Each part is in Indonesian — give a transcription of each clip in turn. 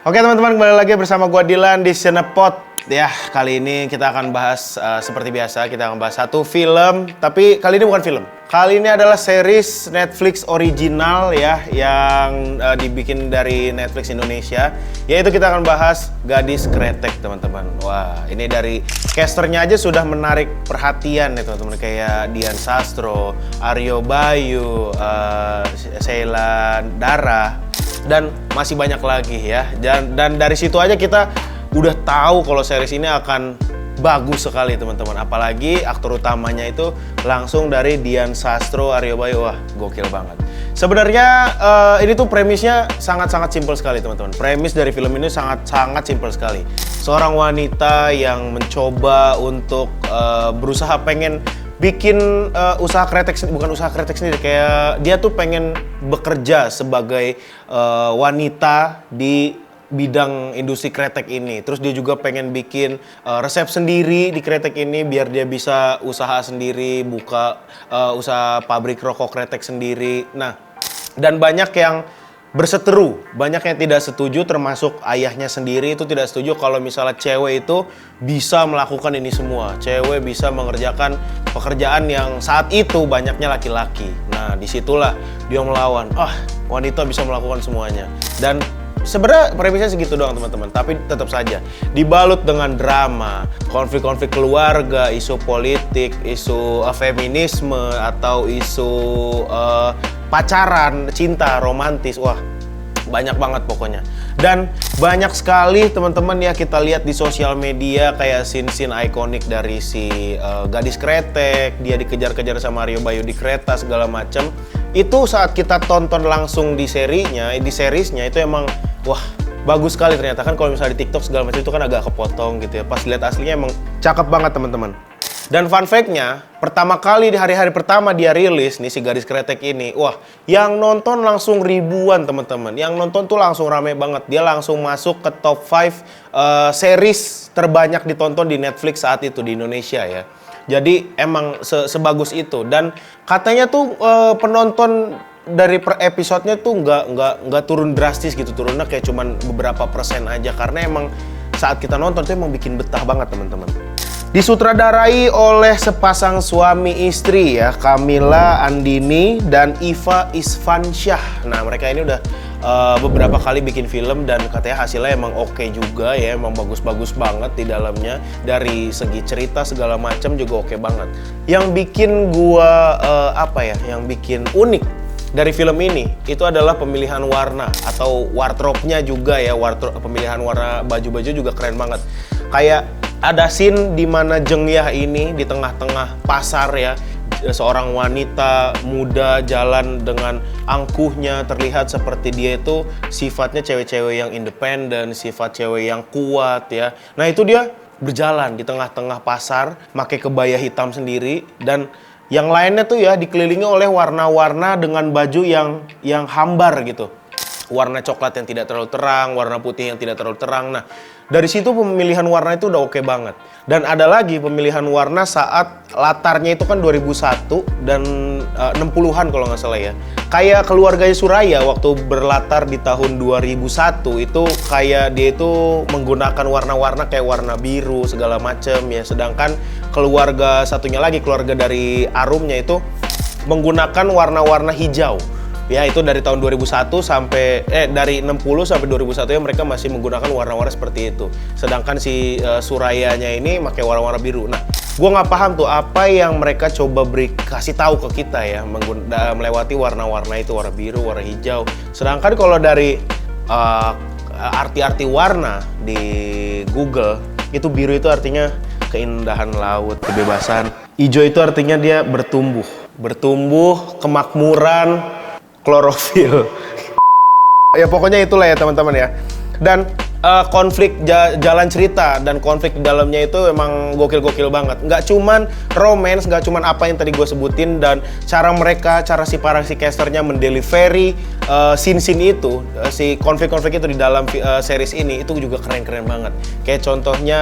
Oke teman-teman, kembali lagi bersama gua Dilan di Cinepot. Ya, kali ini kita akan bahas seperti biasa, kita akan bahas satu film, tapi kali ini bukan film. Kali ini adalah series Netflix original ya, yang dibikin dari Netflix Indonesia. Yaitu kita akan bahas Gadis Kretek, teman-teman. Wah, ini dari casternya aja sudah menarik perhatian ya teman-teman. Kayak Dian Sastro, Aryo Bayu, Sheila Dara, dan masih banyak lagi ya. Dan dari situ aja kita udah tahu kalau series ini akan bagus sekali teman-teman. Apalagi aktor utamanya itu langsung dari Dian Sastro, Aryo Bayu. Wah, gokil banget. Sebenarnya ini tuh premisnya sangat-sangat simpel sekali teman-teman. Premis dari film ini sangat-sangat simpel sekali. Seorang wanita yang mencoba untuk berusaha pengen bikin usaha kretek, bukan usaha kretek sendiri, kayak dia tuh pengen bekerja sebagai wanita di bidang industri kretek ini. Terus dia juga pengen bikin resep sendiri di kretek ini biar dia bisa usaha sendiri, buka usaha pabrik rokok kretek sendiri. Nah, dan banyak yang berseteru, banyak yang tidak setuju, termasuk ayahnya sendiri itu tidak setuju kalau misalnya cewek itu bisa melakukan ini semua. Cewek bisa mengerjakan pekerjaan yang saat itu banyaknya laki-laki. Nah, disitulah dia melawan. Wanita bisa melakukan semuanya. Dan sebenarnya premisnya segitu doang teman-teman, tapi tetap saja dibalut dengan drama, konflik-konflik keluarga, isu politik, isu feminisme, atau isu pacaran, cinta, romantis. Wah, banyak banget pokoknya. Dan banyak sekali teman-teman ya kita lihat di sosial media kayak scene-scene ikonik dari si Gadis Kretek, dia dikejar-kejar sama Aryo Bayu di kereta segala macam. Itu saat kita tonton langsung di seriesnya itu emang wah, bagus sekali ternyata. Kan kalau misalnya di TikTok segala macam itu kan agak kepotong gitu ya. Pas lihat aslinya emang cakep banget teman-teman. Dan fun fact-nya, pertama kali di hari-hari pertama dia rilis nih si Gadis Kretek ini, wah, yang nonton langsung ribuan teman-teman. Yang nonton tuh langsung rame banget. Dia langsung masuk ke top 5 series terbanyak ditonton di Netflix saat itu di Indonesia ya. Jadi emang sebagus itu. Dan katanya tuh penonton dari per episodenya tuh nggak turun drastis gitu, turunnya kayak cuman beberapa persen aja, karena emang saat kita nonton tuh emang bikin betah banget teman-teman. Disutradarai oleh sepasang suami istri ya, Camilla Andini dan Iva Isfansyah. Nah, mereka ini udah beberapa kali bikin film dan katanya hasilnya emang oke juga ya, emang bagus-bagus banget di dalamnya. Dari segi cerita segala macam juga oke banget. Yang bikin gua yang bikin unik dari film ini itu adalah pemilihan warna atau wardrobe-nya juga ya, pemilihan warna baju-baju juga keren banget. Kayak ada scene di mana Jeng Yah ini di tengah-tengah pasar ya, seorang wanita muda jalan dengan angkuhnya, terlihat seperti dia itu sifatnya cewek-cewek yang independen, sifat cewek yang kuat ya. Nah, itu dia berjalan di tengah-tengah pasar, pakai kebaya hitam sendiri, dan yang lainnya tuh ya dikelilingi oleh warna-warna dengan baju yang hambar gitu. Warna coklat yang tidak terlalu terang, warna putih yang tidak terlalu terang. Nah, dari situ pemilihan warna itu udah oke banget. Dan ada lagi pemilihan warna saat latarnya itu kan 2001 dan 60-an kalau nggak salah ya. Kayak keluarganya Suraya waktu berlatar di tahun 2001 itu kayak dia itu menggunakan warna-warna kayak warna biru segala macem ya. Sedangkan keluarga satunya lagi, keluarga dari Arumnya itu menggunakan warna-warna hijau. Ya, itu dari tahun 2001 sampai dari 60 sampai 2001 ya mereka masih menggunakan warna-warna seperti itu. Sedangkan si Surayanya ini pakai warna-warna biru. Nah, gua nggak paham tuh apa yang mereka coba kasih tahu ke kita ya, melewati warna-warna itu, warna biru, warna hijau. Sedangkan kalau dari arti-arti warna di Google, itu biru itu artinya keindahan laut, kebebasan. Hijau itu artinya dia bertumbuh, kemakmuran, klorofil. Ya pokoknya itulah ya teman-teman ya. Dan konflik jalan cerita dan konflik di dalamnya itu emang gokil-gokil banget. Nggak cuman romance, nggak cuman apa yang tadi gue sebutin, dan cara para si casternya mendelivery scene-scene itu, si konflik-konflik itu di dalam series ini itu juga keren-keren banget. Kayak contohnya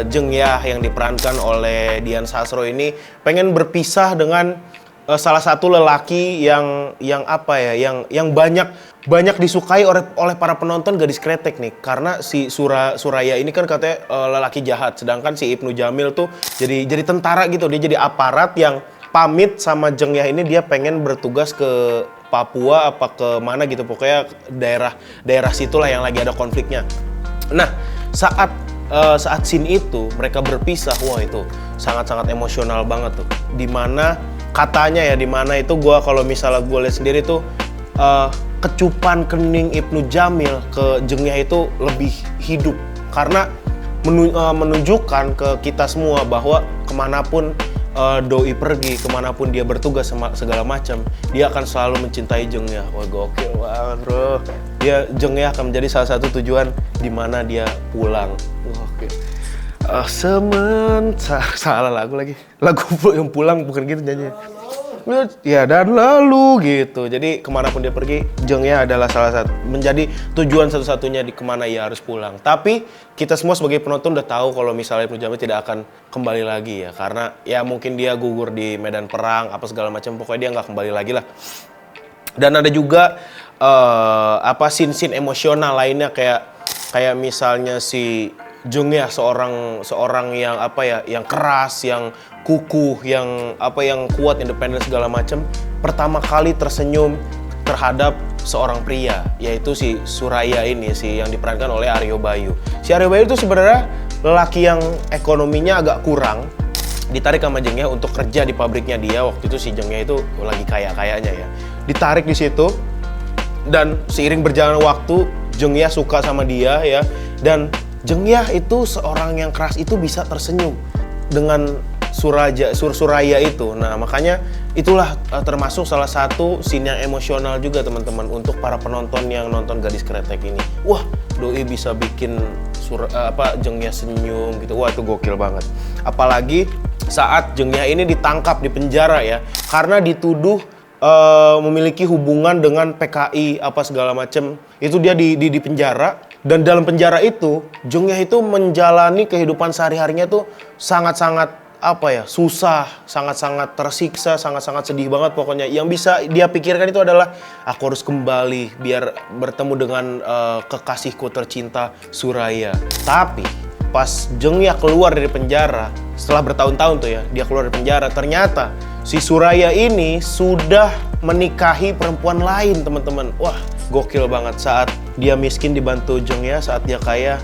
Jeng Yah yang diperankan oleh Dian Sastro ini pengen berpisah dengan salah satu lelaki yang banyak banyak disukai oleh para penonton Gadis Kretek nih, karena si Suraya ini kan katanya lelaki jahat, sedangkan si Ibnu Jamil tuh jadi tentara gitu, dia jadi aparat yang pamit sama Jeng Yah ini, dia pengen bertugas ke Papua apa ke mana gitu, pokoknya daerah situlah yang lagi ada konfliknya. Nah, saat scene itu mereka berpisah, wah itu sangat-sangat emosional banget tuh. Dimana katanya ya, dimana itu kalau misalnya gue lihat sendiri tuh kecupan kening Ibnu Jamil ke Jeng Yah itu lebih hidup, karena menunjukkan ke kita semua bahwa kemanapun Doi pergi, kemanapun dia bertugas sama segala macam, dia akan selalu mencintai Jeng Yah. Wah gokil banget bro. Jeng Yah akan menjadi salah satu tujuan di mana dia pulang. Gokil. Salah lagu lagi. Lagu yang pulang bukan gitu nyanyinya. Ya dan lalu gitu. Jadi kemanapun dia pergi, Jeng Yah adalah menjadi tujuan satu-satunya di kemana ia harus pulang. Tapi kita semua sebagai penonton udah tahu kalau misalnya Ibnu Jamil tidak akan kembali lagi ya, karena ya mungkin dia gugur di medan perang apa segala macam, pokoknya dia nggak kembali lagi lah. Dan ada juga scene-scene emosional lainnya kayak misalnya si Jeng Yah seorang yang yang keras, yang kukuh, yang kuat, independen segala macam, pertama kali tersenyum terhadap seorang pria, yaitu si Suraya ini, yang diperankan oleh Aryo Bayu. Si Aryo Bayu itu sebenarnya lelaki yang ekonominya agak kurang, ditarik sama Jeng Yah untuk kerja di pabriknya dia. Waktu itu si Jeng Yah itu lagi kaya-kayanya ya, ditarik di situ, dan seiring berjalan waktu Jeng Yah suka sama dia ya, dan Jeng Yah itu seorang yang keras itu bisa tersenyum dengan Suraya itu. Nah makanya itulah termasuk salah satu scene yang emosional juga teman-teman untuk para penonton yang nonton Gadis Kretek ini. Wah, Doi bisa bikin Jeng Yah senyum gitu. Wah itu gokil banget. Apalagi saat Jeng Yah ini ditangkap di penjara ya, karena dituduh memiliki hubungan dengan PKI apa segala macem. Itu dia di penjara, dan dalam penjara itu Jeng Yah itu menjalani kehidupan sehari-harinya tuh sangat-sangat susah, sangat-sangat tersiksa, sangat-sangat sedih banget pokoknya. Yang bisa dia pikirkan itu adalah aku harus kembali biar bertemu dengan kekasihku tercinta Suraya. Tapi pas Jeng Yah keluar dari penjara setelah bertahun-tahun tuh ya, dia keluar dari penjara, ternyata si Suraya ini sudah menikahi perempuan lain teman-teman. Wah gokil banget. Saat dia miskin dibantu Jeng Yah, saat dia kaya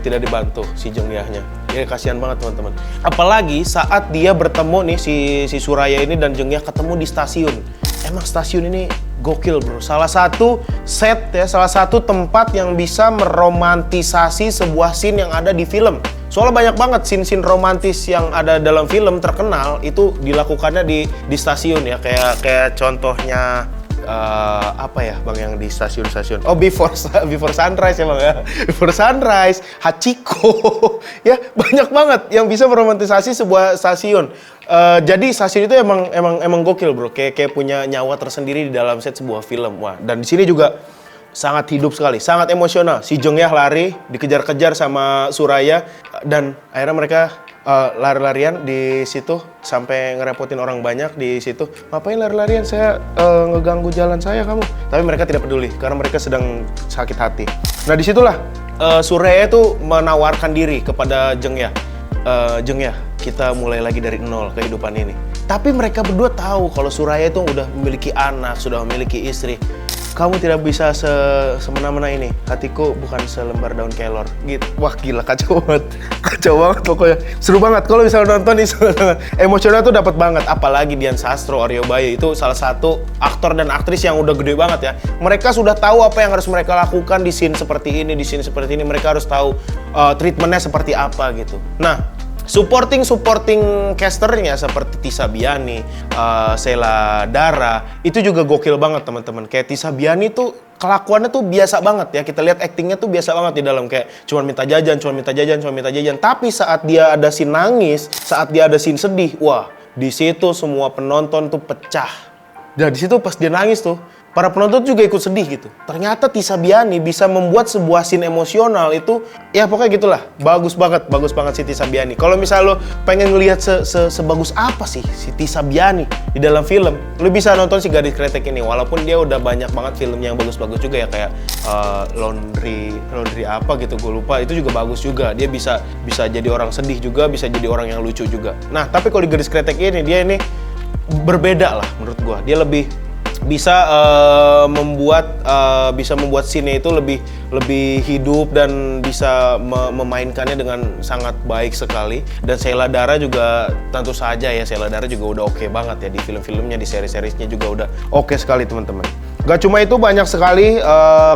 tidak dibantu si Jeng Yahnya. Ya kasihan banget teman-teman. Apalagi saat dia bertemu nih si Suraya ini dan Jeng Yah ketemu di stasiun. Emang stasiun ini gokil bro. Salah satu set ya, salah satu tempat yang bisa meromantisasi sebuah scene yang ada di film. Soalnya banyak banget scene-scene romantis yang ada dalam film terkenal itu dilakukannya di stasiun ya. Kayak contohnya bang yang di stasiun-stasiun. Oh Before Sunrise ya bang ya. Before Sunrise, Hachiko. Ya banyak banget yang bisa meromantisasi sebuah stasiun. Jadi stasiun itu emang gokil bro. Kayak punya nyawa tersendiri di dalam set sebuah film. Wah, dan di sini juga sangat hidup sekali, sangat emosional. Si Jeng Yah lari, dikejar-kejar sama Suraya, dan akhirnya mereka lari-larian di situ sampai ngerepotin orang banyak di situ. Ngapain lari-larian? Saya ngeganggu jalan saya kamu. Tapi mereka tidak peduli karena mereka sedang sakit hati. Nah disitulah Suraya itu menawarkan diri kepada Jeng Yah. Jeng Yah, kita mulai lagi dari nol kehidupan ini. Tapi mereka berdua tahu kalau Suraya itu udah memiliki anak, sudah memiliki istri. Kamu tidak bisa semena-mena ini. Hatiku bukan selembar daun kelor. Gitu. Wah gila, kacau banget. Kacau banget pokoknya. Seru banget. Kalau misalnya nonton ini emosional tuh dapat banget. Apalagi Dian Sastro, Aryo Bayu itu salah satu aktor dan aktris yang udah gede banget ya. Mereka sudah tahu apa yang harus mereka lakukan di scene seperti ini, di scene seperti ini. Mereka harus tahu treatmentnya seperti apa gitu. Nah, supporting casternya seperti Tisa Biani, Sheila Dara itu juga gokil banget teman-teman. Kayak Tisa Biani tuh kelakuannya tuh biasa banget ya. Kita lihat aktingnya tuh biasa banget di dalam, kayak cuma minta jajan. Tapi saat dia ada scene nangis, saat dia ada scene sedih, wah di situ semua penonton tuh pecah. Dan di situ pas dia nangis tuh, para penonton juga ikut sedih gitu. Ternyata Tisa Biani bisa membuat sebuah scene emosional itu, ya pokoknya gitulah. Bagus banget si Tisa Biani. Kalau misal lo pengen ngelihat sebagus apa sih si Tisa Biani di dalam film, lo bisa nonton si Gadis Kretek ini. Walaupun dia udah banyak banget filmnya yang bagus-bagus juga ya, kayak Laundry apa gitu, gue lupa. Itu juga bagus juga. Dia bisa jadi orang sedih juga, bisa jadi orang yang lucu juga. Nah, tapi kalau di Gadis Kretek ini, dia ini berbeda lah menurut gue. Dia lebih bisa membuat scene itu lebih hidup dan bisa memainkannya dengan sangat baik sekali. Dan Sheila Dara juga tentu saja ya, Sheila Dara juga udah oke banget ya di film-filmnya, di seri-serisnya juga udah oke sekali teman-teman. Gak cuma itu, banyak sekali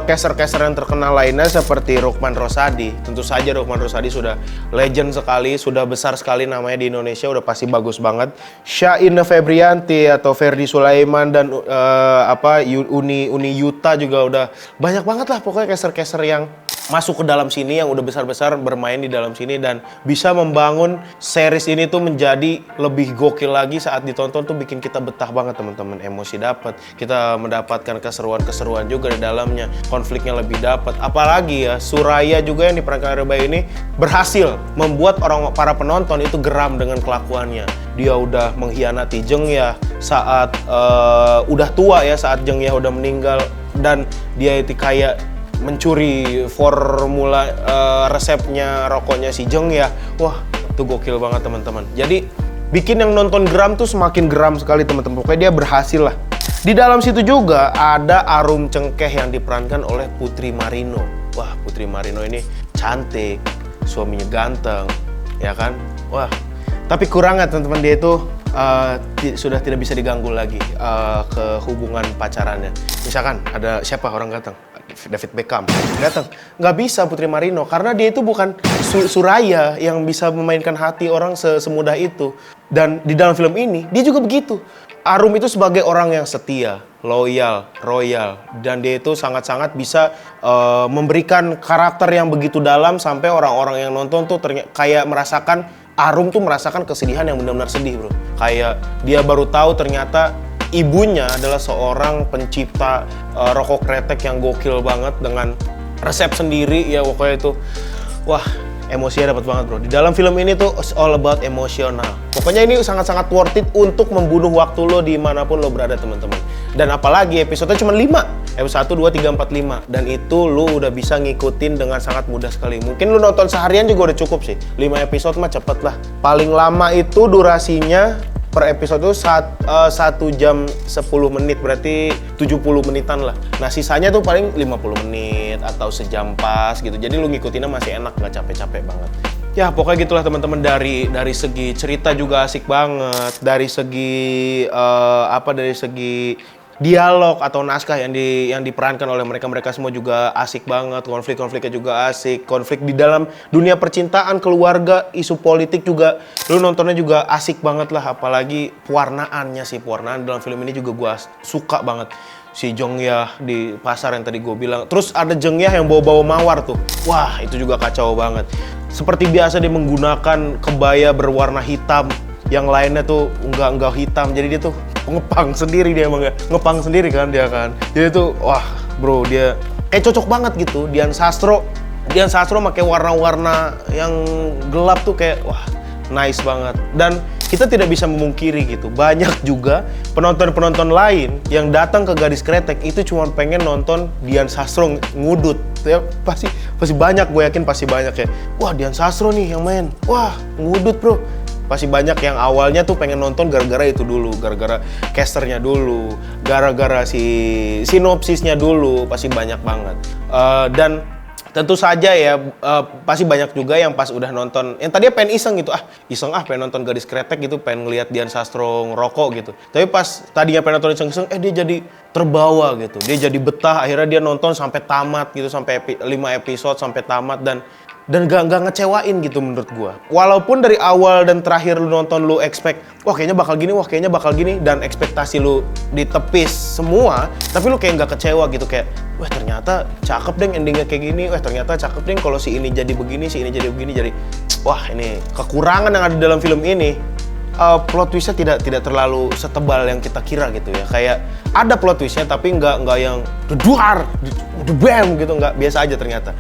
caster-caster yang terkenal lainnya seperti Rukman Rosadi. Tentu saja Rukman Rosadi sudah legend sekali, sudah besar sekali namanya di Indonesia, udah pasti bagus banget. Syaina Febrianti atau Ferdi Sulaiman dan Uni Yuta juga udah banyak banget lah pokoknya caster-caster yang masuk ke dalam sini, yang udah besar-besar bermain di dalam sini dan bisa membangun series ini tuh menjadi lebih gokil lagi. Saat ditonton tuh bikin kita betah banget teman-teman, emosi dapat, kita mendapatkan keseruan-keseruan juga di dalamnya, konfliknya lebih dapat. Apalagi ya Suraya juga yang diperankan oleh Bayu ini berhasil membuat para penonton itu geram dengan kelakuannya. Dia udah mengkhianati Jeng Yah saat udah tua ya, saat Jeng Yah udah meninggal, dan dia itu kayak mencuri formula resepnya rokoknya si Jeng Yah. Wah, itu gokil banget teman-teman. Jadi bikin yang nonton geram tuh semakin geram sekali teman-teman. Pokoknya dia berhasil lah. Di dalam situ juga ada Arum Cengkeh yang diperankan oleh Putri Marino. Wah, Putri Marino ini cantik, suaminya ganteng, ya kan? Wah, tapi kurangnya teman-teman, dia itu sudah tidak bisa diganggu lagi ke hubungan pacarannya. Misalkan ada siapa orang ganteng, David Beckham datang, nggak bisa Putri Marino karena dia itu bukan Suraya yang bisa memainkan hati orang semudah itu. Dan di dalam film ini dia juga begitu. Arum itu sebagai orang yang setia, loyal, royal, dan dia itu sangat-sangat bisa memberikan karakter yang begitu dalam sampai orang-orang yang nonton tuh kayak merasakan, Arum tuh merasakan kesedihan yang benar-benar sedih bro. Kayak dia baru tahu ternyata ibunya adalah seorang pencipta rokok kretek yang gokil banget dengan resep sendiri ya, pokoknya itu wah, emosinya dapat banget bro. Di dalam film ini tuh all about emosional. Pokoknya ini sangat-sangat worth it untuk membunuh waktu lo dimanapun lo berada teman-teman. Dan apalagi episodenya cuma 5. Episode 1, 2, 3, 4, 5. Dan itu lo udah bisa ngikutin dengan sangat mudah sekali. Mungkin lo nonton seharian juga udah cukup sih. 5 episode mah cepet lah. Paling lama itu durasinya per episode itu 1 jam 10 menit, berarti 70 menitan lah. Nah sisanya tuh paling 50 menit atau sejam pas gitu. Jadi lu ngikutinnya masih enak, nggak capek-capek banget. Ya pokoknya gitulah teman-teman, dari segi cerita juga asik banget, dari segi dari segi dialog atau naskah yang diperankan oleh mereka semua juga asik banget. Konfliknya juga asik. Konflik di dalam dunia percintaan, keluarga, isu politik juga lu nontonnya juga asik banget lah. Apalagi pewarnaan dalam film ini juga gua suka banget. Si Jeng Yah di pasar yang tadi gue bilang. Terus ada Jeng Yah yang bawa-bawa mawar tuh. Wah, itu juga kacau banget. Seperti biasa dia menggunakan kebaya berwarna hitam, yang lainnya tuh enggak hitam. Jadi dia tuh ngepang sendiri, dia emang ngepang sendiri kan dia kan. Jadi tuh wah bro, dia kayak cocok banget gitu. Dian Sastro pakai warna-warna yang gelap tuh kayak wah nice banget. Dan kita tidak bisa memungkiri gitu, banyak juga penonton lain yang datang ke Gadis Kretek itu cuma pengen nonton Dian Sastro ngudut ya. Pasti banyak, gue yakin pasti banyak ya. Wah, Dian Sastro nih yang main, wah ngudut bro. Pasti banyak yang awalnya tuh pengen nonton gara-gara itu dulu, gara-gara casternya dulu, gara-gara si sinopsisnya dulu, pasti banyak banget. Dan tentu saja ya, pasti banyak juga yang pas udah nonton, yang tadinya pengen iseng gitu, pengen nonton Gadis Kretek gitu, pengen ngeliat Dian Sastro ngerokok gitu. Tapi pas tadinya pengen nonton iseng-iseng, dia jadi terbawa gitu, dia jadi betah, akhirnya dia nonton sampai tamat gitu, sampai 5 episode sampai tamat, dan gak ngecewain gitu menurut gua. Walaupun dari awal dan terakhir lu nonton lu expect, wah kayaknya bakal gini, dan ekspektasi lu ditepis semua, tapi lu kayak gak kecewa gitu, kayak wah ternyata cakep deh endingnya kayak gini, wah ternyata cakep deh kalau si ini jadi begini, jadi wah ini kekurangan yang ada dalam film ini plot twistnya tidak terlalu setebal yang kita kira gitu ya. Kayak ada plot twistnya tapi nggak yang duar, bam gitu, nggak, biasa aja ternyata.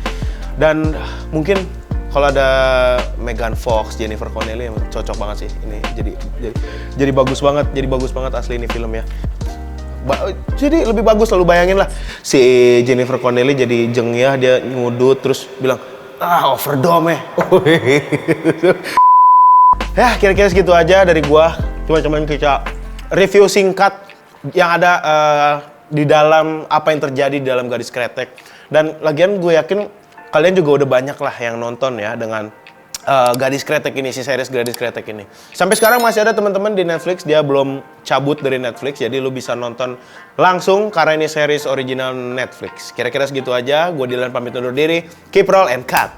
Dan mungkin kalau ada Megan Fox, Jennifer Connelly yang cocok banget sih ini. Jadi bagus banget asli ini filmnya. Jadi lebih bagus, lalu bayangin lah si Jennifer Connelly jadi jengnya, dia ngudut terus bilang overdome ya. Kira-kira segitu aja dari gua. Cuma kita review singkat yang ada di dalam apa yang terjadi di dalam Gadis Kretek. Dan lagian gue yakin kalian juga udah banyak lah yang nonton ya dengan Gadis Kretek ini, si series Gadis Kretek ini. Sampai sekarang masih ada teman-teman di Netflix, dia belum cabut dari Netflix, jadi lu bisa nonton langsung karena ini series original Netflix. Kira-kira segitu aja. Gue Dylan pamit undur diri. Keep roll and cut.